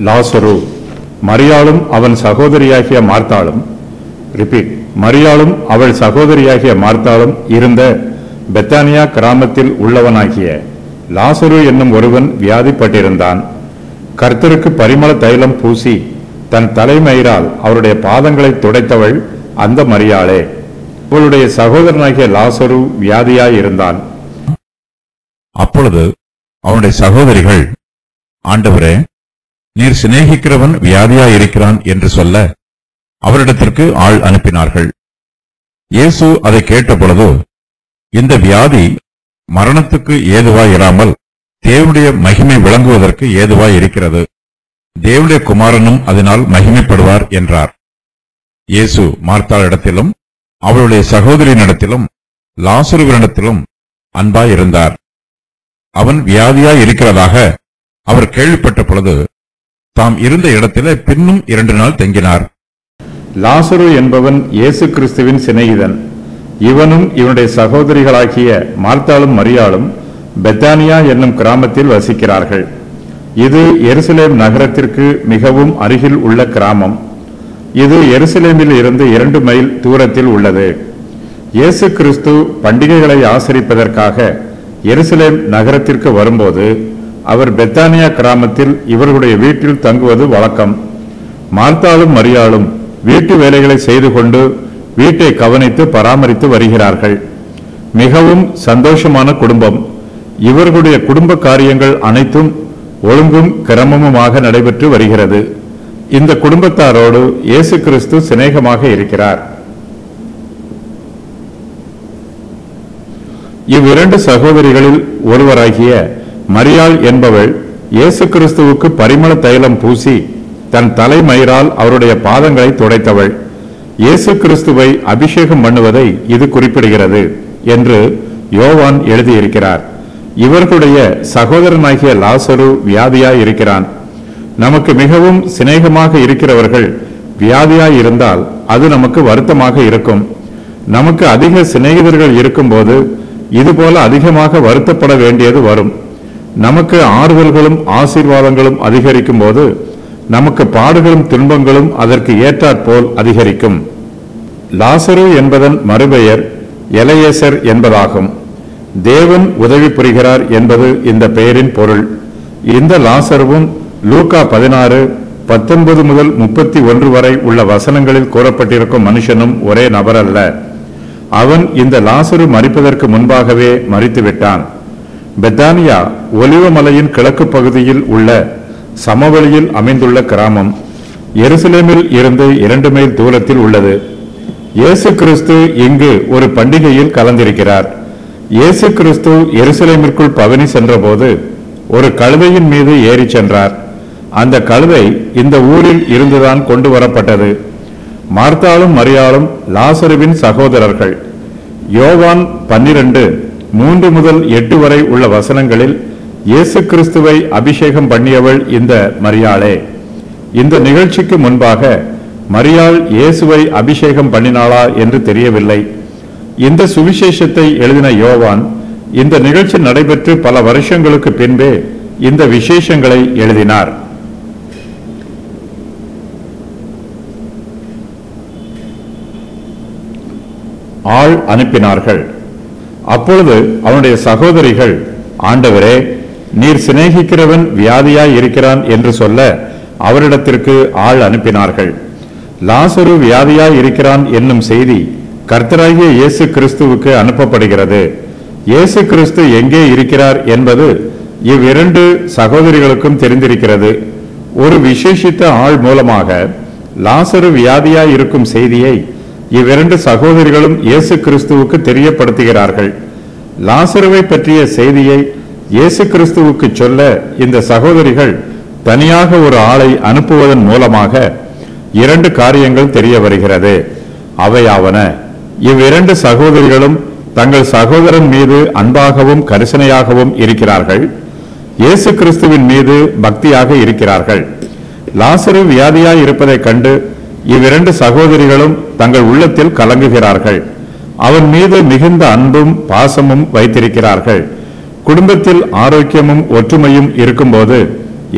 லாசரு, மரியாளும் அவன் சகோதரியாகிய மார்த்தாளும் மரியாளும் அவள் சகோதரியாகிய மார்த்தாளும் இருந்த பெத்தானியா கிராமத்தில் உள்ளவனாகிய லாசரு என்னும் ஒருவன் வியாதிப்பட்டிருந்தான். கர்த்தருக்கு பரிமள தைலம் பூசி தன் தலைமயிரால் அவருடைய பாதங்களை துடைத்தவள் அந்த மரியாளே. அவளுடைய சகோதரனாகிய லாசரு வியாதியாயிருந்தான். அப்பொழுது அவனுடைய சகோதரிகள், ஆண்டவரே, நீர் சிநேகிக்கிறவன் வியாதியாயிருக்கிறான் என்று சொல்ல அவரிடத்திற்கு ஆள் அனுப்பினார்கள். இயேசு அதை கேட்டபொழுது, இந்த வியாதி மரணத்துக்கு ஏதுவாயிராமல் தேவனுடைய மகிமை விளங்குவதற்கு ஏதுவாயிருக்கிறது, தேவனுடைய குமாரனும் அதனால் மகிமைப்படுவார் என்றார். இயேசு மார்த்தாளிடத்திலும் அவளுடைய சகோதரியினிடத்திலும் லாசருவினிடத்திலும் அன்பாயிருந்தார். அவன் வியாதியாய் இருக்கிறதாக அவர் கேள்விப்பட்ட பொழுது தாம் இருந்த இடத்திலே பின்னும் 2 நாள் தங்கினார். லாசரு என்பவன் இயேசு கிறிஸ்துவின் சிநேகிதன். இவனும் இவனுடைய சகோதரிகளாகிய மார்த்தாளும் மரியாளும் பெத்தானியா என்னும் கிராமத்தில் வசிக்கிறார்கள். இது எருசலேம் நகரத்திற்கு மிகவும் அருகில் உள்ள கிராமம். இது எருசலேமில் இருந்து 2 மைல் தூரத்தில் உள்ளது. இயேசு கிறிஸ்து பண்டிகைகளை ஆசரிப்பதற்காக எருசலேம் நகரத்திற்கு வரும்போது அவர் பெத்தானியா கிராமத்தில் இவர்களுடைய வீட்டில் தங்குவது வழக்கம். மார்த்தாளும் மரியாளும் வீட்டு வேலைகளை செய்து கொண்டு வீட்டை கவனித்து பராமரித்து வருகிறார்கள். மிகவும் சந்தோஷமான குடும்பம். இவர்களுடைய குடும்ப காரியங்கள் அனைத்தும் ஒழுங்கும் கிரமமுமாக நடைபெற்று வருகிறது. இந்த குடும்பத்தாரோடு இயேசு கிறிஸ்து சிநேகமாக இருக்கிறார். இவ்விரண்டு சகோதரிகளில் ஒருவராகிய மரியாள் என்பவள் இயேசு கிறிஸ்துவுக்கு பரிமள தைலம் பூசி தன் தலைமயிரால் அவருடைய பாதங்களை துடைத்தவள். இயேசு கிறிஸ்துவை அபிஷேகம் பண்ணுவதை இது குறிப்பிடுகிறது என்று யோவான் எழுதியிருக்கிறார். இவர்களுடைய சகோதரனாகிய லாசரு வியாதியாய் இருக்கிறான். நமக்கு மிகவும் சிநேகமாக இருக்கிறவர்கள் வியாதியாய் இருந்தால் அது நமக்கு வருத்தமாக இருக்கும். நமக்கு அதிக சிநேகிதர்கள் இருக்கும்போது இதுபோல அதிகமாக வருத்தப்பட வேண்டியது வரும். நமக்கு ஆறுதல்களும் ஆசீர்வாதங்களும் அதிகரிக்கும் போது நமக்கு பாடுகளும் துன்பங்களும் அதற்கு ஏற்றாற்போல் அதிகரிக்கும். லாசரு என்பதன் மறுபெயர் எலையேசர் என்பதாகும். தேவன் உதவி புரிகிறார் என்பது இந்த பெயரின் பொருள். இந்த லாசருவும் லூக்கா 16:19 முதல் 31 வரை உள்ள வசனங்களில் கூறப்பட்டிருக்கும் மனுஷனும் ஒரே நபர் அல்ல. அவன் இந்த லாசரு மரிப்பதற்கு முன்பாகவே மரித்துவிட்டான். பெத்தானியா ஒலிவ மலையின் கிழக்கு பகுதியில் உள்ள சமவெளியில் அமைந்துள்ள கிராமம். எருசலேமில் இருந்து 2 மைல் தூரத்தில் உள்ளது. இயேசு கிறிஸ்து இங்கு ஒரு பண்டிகையில் கலந்திருக்கிறார். இயேசு கிறிஸ்து எருசலேமிற்குள் பவனி சென்றபோது ஒரு கழுதையின் மீது ஏறி சென்றார். அந்த கழுதை இந்த ஊரில் இருந்துதான் கொண்டு வரப்பட்டது. மார்த்தாளும் மரியாளும் லாசருவின் சகோதரர்கள். யோவான் 12:3 முதல் 8 வரை உள்ள வசனங்களில் இயேசு கிறிஸ்துவை அபிஷேகம் பண்ணியவள் இந்த மரியாளே. இந்த நிகழ்ச்சிக்கு முன்பாக மரியாள் இயேசுவை அபிஷேகம் பண்ணினாளா என்று தெரியவில்லை. இந்த சுவிசேஷத்தை எழுதின யோவான் இந்த நிகழ்ச்சி நடைபெற்று பல வருஷங்களுக்கு பின்பே இந்த விசேஷங்களை எழுதினார். ஆள் அனுப்பினார்கள். அப்பொழுது அவனுடைய சகோதரிகள், ஆண்டவரே, நீர் சிநேகிக்கிறவன் வியாதியாய் இருக்கிறான் என்று சொல்ல அவரிடத்திற்கு ஆள் அனுப்பினார்கள். லாசரு வியாதியாய் இருக்கிறான் என்னும் செய்தி கர்த்தராகிய இயேசு கிறிஸ்துவுக்கு அனுப்பப்படுகிறது. இயேசு கிறிஸ்து எங்கே இருக்கிறார் என்பது இவ்விரண்டு சகோதரிகளுக்கும் தெரிந்திருக்கிறது. ஒரு விசேஷித்த ஆள் மூலமாக லாசரு வியாதியாய் இருக்கும் செய்தியை இவ்விரண்டு சகோதரிகளும் இயேசு கிறிஸ்துவுக்கு தெரியப்படுத்துகிறார்கள். லாசருவை பற்றிய செய்தியை இயேசு கிறிஸ்துவுக்கு சொல்ல இந்த சகோதரிகள் தனியாக ஒரு ஆளை அனுப்புவதன் மூலமாக 2 காரியங்கள் தெரிய வருகிறது. அவையாவன, இவ்விரண்டு சகோதரிகளும் தங்கள் சகோதரன் மீது அன்பாகவும் கரிசனையாகவும் இருக்கிறார்கள். இயேசு கிறிஸ்துவின் மீது பக்தியாக இருக்கிறார்கள். லாசரு வியாதியாய் இருப்பதைக் கண்டு இவ்விரண்டு சகோதரிகளும் தங்கள் உள்ளத்தில் கலங்குகிறார்கள். அவன் மீது மிகுந்த அன்பும் பாசமும் வைத்திருக்கிறார்கள். குடும்பத்தில் ஆரோக்கியமும் ஒற்றுமையும் இருக்கும்போது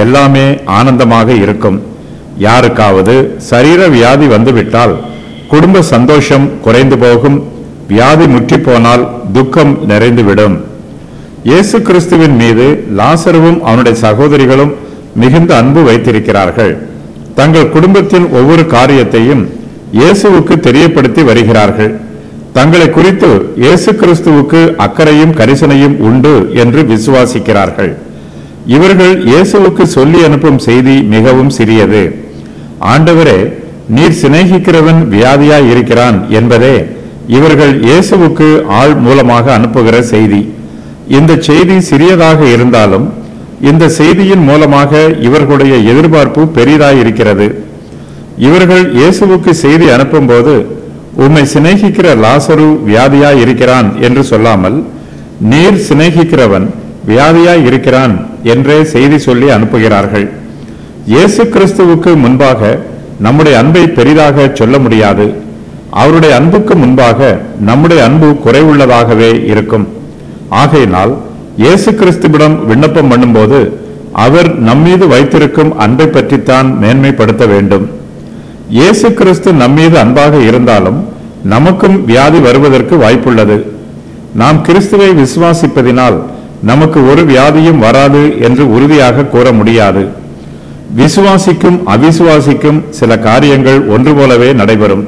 எல்லாமே ஆனந்தமாக இருக்கும். யாருக்காவது சரீர வியாதி வந்துவிட்டால் குடும்ப சந்தோஷம் குறைந்து போகும். வியாதி முற்றிப்போனால் துக்கம் நிறைந்துவிடும். இயேசு கிறிஸ்துவின் மீது லாசருவும் அவனுடைய சகோதரிகளும் மிகுந்த அன்பு வைத்திருக்கிறார்கள். தங்கள் குடும்பத்தின் ஒவ்வொரு காரியத்தையும் இயேசுவுக்கு தெரியப்படுத்தி வருகிறார்கள். தங்களை குறித்து இயேசு கிறிஸ்துவுக்கு அக்கறையும் கரிசனையும் உண்டு என்று விசுவாசிக்கிறார்கள். இவர்கள் இயேசுவுக்கு சொல்லி அனுப்பும் செய்தி மிகவும் சிறியது. ஆண்டவரே, நீர் சிநேகிக்கிறவன் வியாதியாய் இருக்கிறான் என்பதே இவர்கள் இயேசுவுக்கு ஆள் மூலமாக அனுப்புகிற செய்தி. இந்த செய்தி சிறியதாக இருந்தாலும் இந்த செய்தியின் மூலமாக இவர்களுடைய எதிர்பார்ப்பு பெரிதாயிருக்கிறது. இவர்கள் இயேசுவுக்கு செய்தி அனுப்பும் போது, உம்மை சிநேகிக்கிற லாசரு வியாதியாய் இருக்கிறான் என்று சொல்லாமல், நீர் சிநேகிக்கிறவன் வியாதியாய் இருக்கிறான் என்றே செய்தி சொல்லி அனுப்புகிறார்கள். இயேசு கிறிஸ்துவுக்கு முன்பாக நம்முடைய அன்பை பெரிதாக சொல்ல முடியாது. அவருடைய அன்புக்கு முன்பாக நம்முடைய அன்பு குறைவுள்ளதாகவே இருக்கும். ஆகையினால் இயேசு கிறிஸ்துவிடம் விண்ணப்பம் பண்ணும்போது அவர் நம்மீது வைத்திருக்கும் அன்பை பற்றித்தான் மேன்மைப்படுத்த வேண்டும். இயேசு கிறிஸ்து நம்மீது அன்பாக இருந்தாலும் நமக்கும் வியாதி வருவதற்கு வாய்ப்புள்ளது. நாம் கிறிஸ்துவை விசுவாசிப்பதினால் நமக்கு ஒரு வியாதியும் வராது என்று உறுதியாக கூற முடியாது. விசுவாசிக்கும் அவிசுவாசிக்கும் சில காரியங்கள் ஒன்று போலவே நடைபெறும்.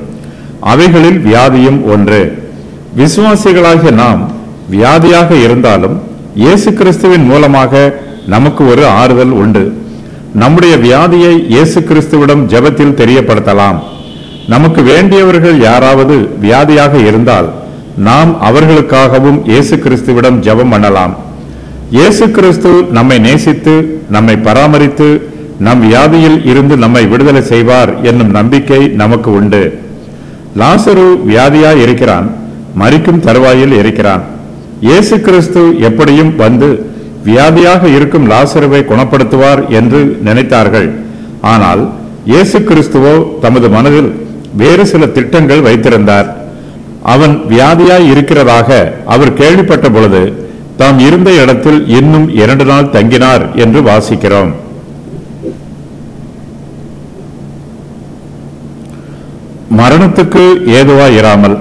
அவைகளில் வியாதியும் ஒன்று. விசுவாசிகளாகிய நாம் வியாதியாக இருந்தாலும் இயேசு கிறிஸ்துவின் மூலமாக நமக்கு ஒரு ஆறுதல் உண்டு. நம்முடைய வியாதியை இயேசு கிறிஸ்துவிடம் ஜெபத்தில் தெரியப்படுத்தலாம். நமக்கு வேண்டியவர்கள் யாராவது வியாதியாக இருந்தால் நாம் அவர்களுக்காகவும் இயேசு கிறிஸ்துவிடம் ஜெபம் பண்ணலாம். இயேசு கிறிஸ்து நம்மை நேசித்து நம்மை பராமரித்து நம் வியாதியில் இருந்து நம்மை விடுதலை செய்வார் என்னும் நம்பிக்கை நமக்கு உண்டு. லாசரு வியாதியாய் இருக்கிறான், மரிக்கும் தருவாயில் இருக்கிறான். இயேசு கிறிஸ்து எப்படியும் வந்து வியாதியாக இருக்கும் லாசருவை குணப்படுத்துவார் என்று நினைத்தார்கள். ஆனால் இயேசு கிறிஸ்துவோ தமது மனதில் வேறு சில திட்டங்கள் வைத்திருந்தார். அவன் வியாதியாய் இருக்கிறதாக அவர் கேள்விப்பட்ட பொழுது தாம் இருந்த இடத்தில் இன்னும் 2 நாள் தங்கினார் என்று வாசிக்கிறோம். மரணத்துக்கு ஏதுவாய் இராமல்,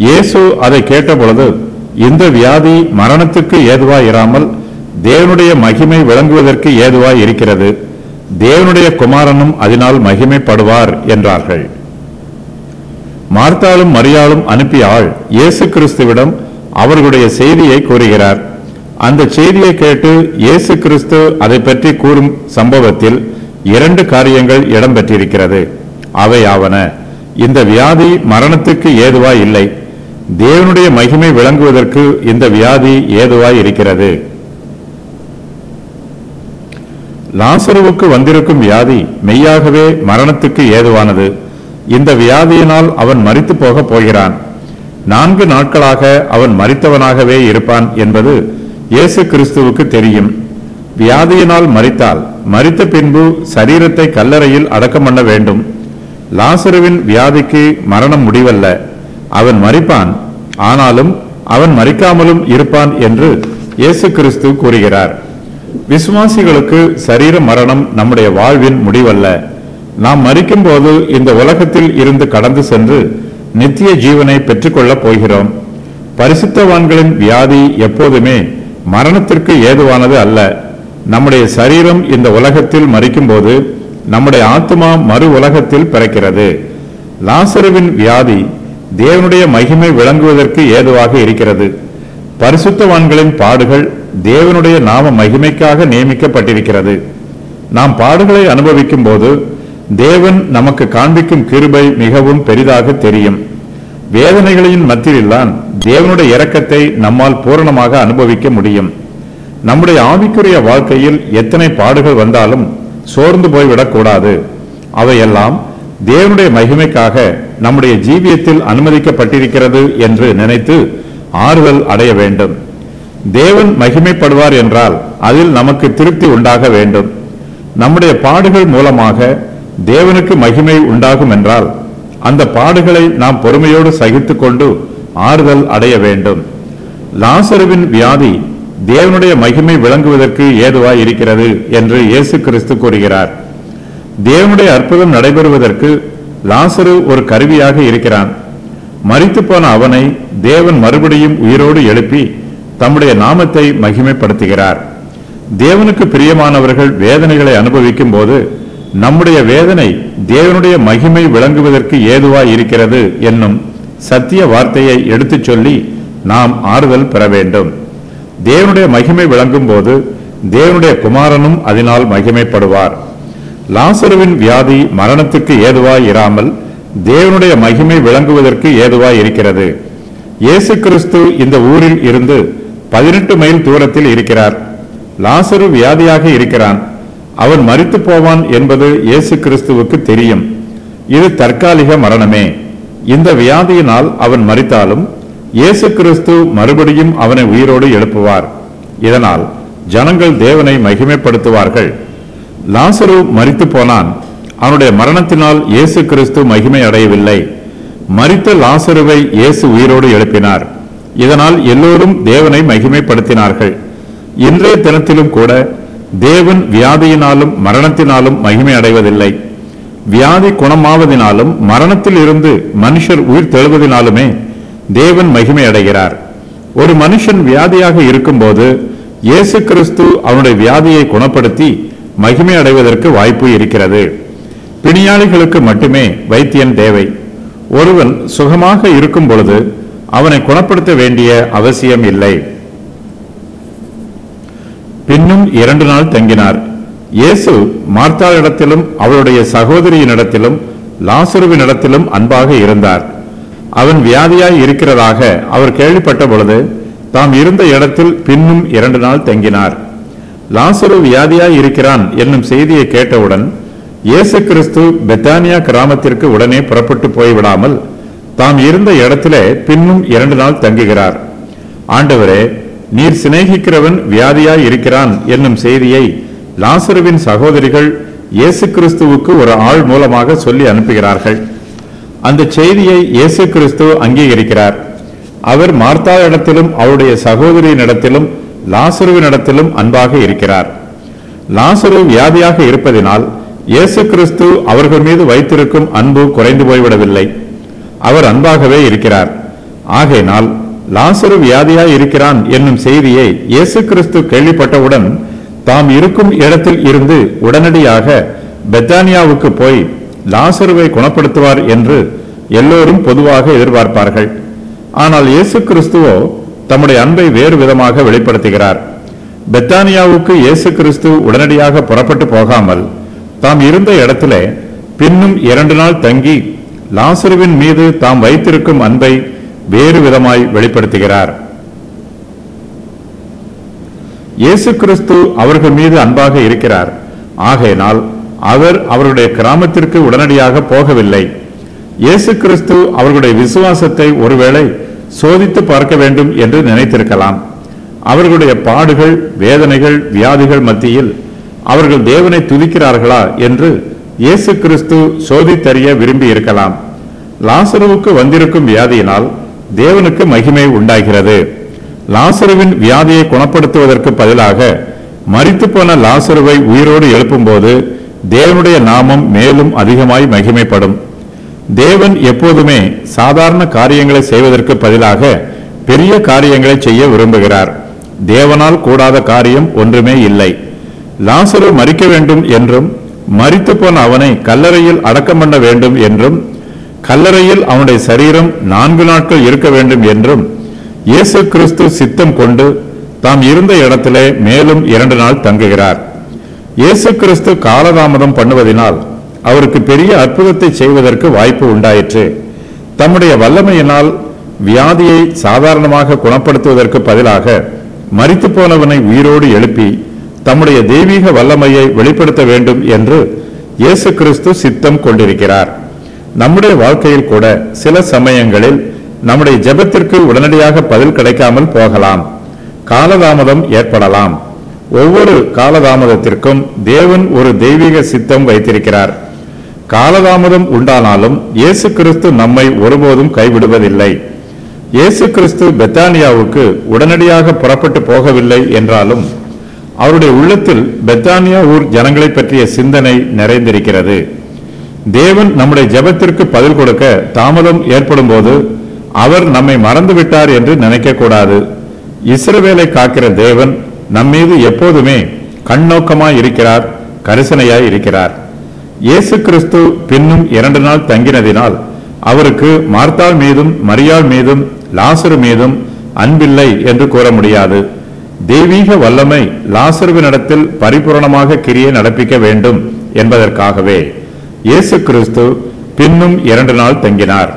இயேசு அதை கேட்டபொழுது, இந்த வியாதி மரணத்துக்கு ஏதுவாய் இராமல் தேவனுடைய மகிமை விளங்குவதற்கு ஏதுவாய் இருக்கிறது, தேவனுடைய குமாரனும் அதனால் மகிமைப்படுவார் என்றார்கள். மார்த்தாளும் மரியாளும் அனுப்பிய ஆள் இயேசு கிறிஸ்துவிடம் அவர்களுடைய செய்தியை கூறுகிறார். அந்த செய்தியை கேட்டு இயேசு கிறிஸ்து அதை பற்றி கூறும் சம்பவத்தில் 2 காரியங்கள் இடம்பெற்றிருக்கிறது. அவையாவன, இந்த வியாதி மரணத்துக்கு ஏதுவாய் இல்லை, தேவனுடைய மகிமை விளங்குவதற்கு இந்த வியாதி ஏதுவாய் இருக்கிறது. லாசருவுக்கு வந்திருக்கும் வியாதி மெய்யாகவே மரணத்துக்கு ஏதுவானது. இந்த வியாதியினால் அவன் மரித்து போக போகிறான். 4 நாட்களாக அவன் மரித்தவனாகவே இருப்பான் என்பது இயேசு கிறிஸ்துவுக்கு தெரியும். வியாதியினால் மரித்தால் மரித்த பின்பு சரீரத்தை கல்லறையில் அடக்கம் பண்ண வேண்டும். லாசருவின் வியாதிக்கு மரணம் முடிவல்ல, அவன் மரிப்பான். ஆனாலும் அவன் மரிக்காமலும் இருப்பான் என்று இயேசு கிறிஸ்து கூறுகிறார். விசுவாசிகளுக்கு சரீர மரணம் நம்முடைய வாழ்வின் முடிவல்ல. நாம் மரிக்கும் போது இந்த உலகத்தில் இருந்து கடந்து சென்று நித்திய ஜீவனை பெற்றுக்கொள்ளப் போகிறோம். பரிசுத்தவான்களின் வியாதி எப்போதுமே மரணத்திற்கு ஏதுவானது அல்ல. நம்முடைய சரீரம் இந்த உலகத்தில் மரிக்கும் போது நம்முடைய ஆத்மா மறு உலகத்தில் பிறக்கிறது. லாசருவின் வியாதி தேவனுடைய மகிமை விளங்குவதற்கு ஏதுவாக இருக்கிறது. பரிசுத்தவான்களின் பாடுகள் தேவனுடைய நாம மகிமைக்காக நியமிக்கப்பட்டிருக்கிறது. நாம் பாடுகளை அனுபவிக்கும் போது தேவன் நமக்கு காண்பிக்கும் கிருபை மிகவும் பெரிதாக தெரியும். வேதனைகளின் மத்தியில்தான் தேவனுடைய இரக்கத்தை நம்மால் பூரணமாக அனுபவிக்க முடியும். நம்முடைய ஆவிக்குரிய வாழ்க்கையில் எத்தனை பாடுகள் வந்தாலும் சோர்ந்து போய்விடக்கூடாது. அவையெல்லாம் தேவனுடைய மகிமைக்காக நம்முடைய ஜீவியத்தில் அனுமதிக்கப்பட்டிருக்கிறது என்று நினைத்து ஆறுதல் அடைய வேண்டும். தேவன் மகிமைப்படுவார் என்றால் அதில் நமக்கு திருப்தி உண்டாக வேண்டும். நம்முடைய பாடுகள் மூலமாக தேவனுக்கு மகிமை உண்டாகும் என்றால் அந்த பாடுகளை நாம் பொறுமையோடு சகித்துக் கொண்டு ஆறுதல் அடைய வேண்டும். லாசருவின் வியாதி தேவனுடைய மகிமை விளங்குவதற்கு ஏதுவாய் இருக்கிறது என்று இயேசு கிறிஸ்து கூறுகிறார். தேவனுடைய அற்புதம் நடைபெறுவதற்கு லாசரு ஒரு கருவியாக இருக்கிறான். மரித்து போன அவனை தேவன் மறுபடியும் உயிரோடு எழுப்பி தம்முடைய நாமத்தை மகிமைப்படுத்துகிறார். தேவனுக்கு பிரியமானவர்கள் வேதனைகளை அனுபவிக்கும் போது நம்முடைய வேதனை தேவனுடைய மகிமை விளங்குவதற்கு ஏதுவாய் இருக்கிறது என்னும் சத்திய வார்த்தையை எடுத்துச் சொல்லி நாம் ஆறுதல் பெற வேண்டும். தேவனுடைய மகிமை விளங்கும் போது தேவனுடைய குமாரனும் அதனால் மகிமைப்படுவார். லாசருவின் வியாதி மரணத்துக்கு ஏதுவாய் இராமல் தேவனுடைய மகிமை விளங்குவதற்கு ஏதுவாய் இருக்கிறது. இயேசு கிறிஸ்து இந்த ஊரில் இருந்து 18 மைல் தூரத்தில் இருக்கிறார். லாசரு வியாதியாக இருக்கிறான். அவன் மரித்து போவான் என்பது இயேசு கிறிஸ்துவுக்கு தெரியும். இது தற்காலிக மரணமே. இந்த வியாதியினால் அவன் மரித்தாலும் இயேசு கிறிஸ்து மறுபடியும் அவனை உயிரோடு எழுப்புவார். இதனால் ஜனங்கள் தேவனை மகிமைப்படுத்துவார்கள். லாசரு மரித்து போனான். அவனுடைய மரணத்தினால் இயேசு கிறிஸ்து மகிமை அடையவில்லை. மரித்த லாசருவை இயேசு உயிரோடு எழுப்பினார். இதனால் எல்லோரும் தேவனை மகிமைப்படுத்தினார்கள். இன்றைய தினத்திலும் கூட தேவன் வியாதியினாலும் மரணத்தினாலும் மகிமை அடைவதில்லை. வியாதி குணமாவதினாலும் மரணத்தில் இருந்து மனுஷர் உயிர் தெழுவதினாலுமே தேவன் மகிமை அடைகிறார். ஒரு மனுஷன் வியாதியாக இருக்கும்போது இயேசு கிறிஸ்து அவனுடைய வியாதியை குணப்படுத்தி மகிமை அடைவதற்கு வாய்ப்பு இருக்கிறது. பிணியாளிகளுக்கு மட்டுமே வைத்தியன் தேவை. ஒருவன் சுகமாக இருக்கும் பொழுது அவனை குணப்படுத்த வேண்டிய அவசியம் இல்லை. பின்னும் 2 நாள் தங்கினார். இயேசு மார்த்தாளிடத்திலும் அவளுடைய சகோதரியினிடத்திலும் லாசருவினிடத்திலும் அன்பாக இருந்தார். அவன் வியாதியாய் இருக்கிறதாக அவர் கேள்விப்பட்ட பொழுது தாம் இருந்த இடத்தில் பின்னும் 2 நாள் தங்கினார். லாசரு வியாதியாய் இருக்கிறான் என்னும் செய்தியை கேட்டவுடன் இயேசு கிறிஸ்து பெத்தானியா கிராமத்திற்கு உடனே புறப்பட்டு போய்விடாமல் தாம் இருந்த இடத்திலே பின்னும் 2 நாள் தங்குகிறார். ஆண்டவரே, நீர் சிநேகிக்கிறவன் வியாதியாய் இருக்கிறான் என்னும் செய்தியை லாசருவின் சகோதரிகள் இயேசு கிறிஸ்துவுக்கு ஒரு ஆள் மூலமாக சொல்லி அனுப்புகிறார்கள். அந்த செய்தியை இயேசு கிறிஸ்து அங்கீகரிக்கிறார். அவர் மார்த்தாளிடத்திலும் அவருடைய சகோதரியினிடத்திலும் லாசருவினிடத்திலும் அன்பாக இருக்கிறார். லாசரு வியாதியாக இருப்பதினால் இயேசு கிறிஸ்து அவர்கள் மீது வைத்திருக்கும் அன்பு குறைந்து போய்விடவில்லை. அவர் அன்பாகவே இருக்கிறார். ஆகையினால் லாசரு வியாதியாய் இருக்கிறான் என்னும் செய்தியை இயேசு கிறிஸ்து கேள்விப்பட்டவுடன் தாம் இருக்கும் இடத்தில் இருந்து உடனடியாக பெத்தானியாவுக்கு போய் லாசருவை குணப்படுத்துவார் என்று எல்லோரும் பொதுவாக எதிர்பார்ப்பார்கள். ஆனால் இயேசு கிறிஸ்துவோ தம்முடைய அன்பை வேறு விதமாக வெளிப்படுத்துகிறார். பெத்தானியாவுக்கு இயேசு கிறிஸ்து உடனடியாக புறப்பட்டு போகாமல் தாம் இருந்த இடத்திலே பின்னும் 2 நாள் தங்கி லாசருவின் மீது தாம் வைத்திருக்கும் அன்பை வேறு விதமாய் வெளிப்படுத்துகிறார். இயேசு கிறிஸ்து அவர்கள் மீது அன்பாக இருக்கிறார். ஆகையினால் அவர் அவருடைய கிராமத்திற்கு உடனடியாக போகவில்லை. இயேசு கிறிஸ்து அவர்களுடைய விசுவாசத்தை ஒருவேளை சோதித்து பார்க்க வேண்டும் என்று நினைத்திருக்கலாம். அவர்களுடைய பாடுகள், வேதனைகள், வியாதிகள் மத்தியில் அவர்கள் தேவனை துதிக்கிறார்களா என்று இயேசு கிறிஸ்து சோதித்தறிய விரும்பி இருக்கலாம். லாசருவுக்கு வந்திருக்கும் வியாதியினால் தேவனுக்கு மகிமை உண்டாகிறது. லாசருவின் வியாதியை குணப்படுத்துவதற்கு பதிலாக மரித்து போன லாசருவை உயிரோடு எழுப்பும்போது தேவனுடைய நாமம் மேலும் அதிகமாய் மகிமைப்படும். தேவன் எப்போதுமே சாதாரண காரியங்களை செய்வதற்கு பதிலாக பெரிய காரியங்களை செய்ய விரும்புகிறார். தேவனால் கூடாத காரியம் ஒன்றுமே இல்லை. லாசரு மரிக்க வேண்டும் என்றும் மரித்து போன அவனை கல்லறையில் அடக்கம் பண்ண வேண்டும் என்றும் கல்லறையில் அவனுடைய சரீரம் 4 நாட்கள் இருக்க வேண்டும் என்றும் இயேசு கிறிஸ்து சித்தம் கொண்டு தாம் இருந்த இடத்திலே மேலும் 2 நாள் தங்குகிறார். இயேசு கிறிஸ்து காலதாமதம் பண்ணுவதனால் அவருக்கு பெரிய அற்புதத்தை செய்வதற்கு வாய்ப்பு உண்டாயிற்று. தம்முடைய வல்லமையினால் வியாதியை சாதாரணமாக குணப்படுத்துவதற்கு பதிலாக மரித்து போனவனை உயிரோடு எழுப்பி தம்முடைய தெய்வீக வல்லமையை வெளிப்படுத்த வேண்டும் என்று இயேசு கிறிஸ்து சித்தம் கொண்டிருக்கிறார். நம்முடைய வாழ்க்கையில் கூட சில சமயங்களில் நம்முடைய ஜெபத்திற்கு உடனடியாக பதில் கிடைக்காமல் போகலாம். காலதாமதம் ஏற்படலாம். ஒவ்வொரு காலதாமதத்திற்கும் தேவன் ஒரு தெய்வீக சித்தம் வைத்திருக்கிறார். காலதாமதம் உண்டானாலும் இயேசு கிறிஸ்து நம்மை ஒருபோதும் கைவிடுவதில்லை. இயேசு கிறிஸ்து பெத்தானியாவுக்கு உடனடியாக புறப்பட்டு போகவில்லை என்றாலும் அவருடைய உள்ளத்தில் பெத்தானியா ஊர் ஜனங்களை பற்றிய சிந்தனை நிறைந்திருக்கிறது. தேவன் நம்முடைய ஜெபத்திற்கு பதில் கொடுக்க தாமதம் ஏற்படும் போது அவர் நம்மை மறந்துவிட்டார் என்று நினைக்கக்கூடாது. இஸ்ரவேலை காக்கிற தேவன் நம்மீது எப்போதுமே கண்ணோக்கமாய் இருக்கிறார், கரிசனையாய் இருக்கிறார். இயேசு கிறிஸ்து பின்னும் 2 நாள் தங்கினதினால் அவருக்கு மார்த்தாள் மீதும் மரியாள் மீதும் லாசரு மீதும் அன்பில்லை என்று கூற முடியாது. தெய்வீக வல்லமை லாசருவினிடத்தில் பரிபூரணமாக கிரியை நடப்பிக்க வேண்டும் என்பதற்காகவே இயேசு கிறிஸ்து பின்னும் 2 நாள் தங்கினார்.